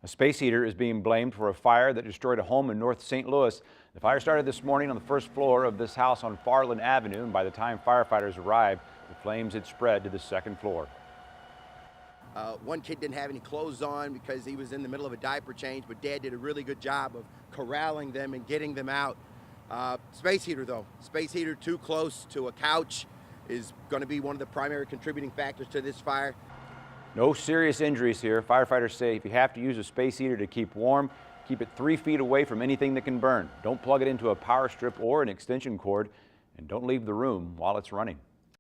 A space heater is being blamed for a fire that destroyed a home in North St. Louis. The fire started this morning on the first floor of this house on Farland Avenue, and by the time firefighters arrived, the flames had spread to the second floor. One kid didn't have any clothes on because he was in the middle of a diaper change, but Dad did a really good job of corralling them and getting them out. Space heater, though. Space heater too close to a couch is going to be one of the primary contributing factors to this fire. No serious injuries here. Firefighters say if you have to use a space heater to keep warm, keep it 3 feet away from anything that can burn. Don't plug it into a power strip or an extension cord, and don't leave the room while it's running.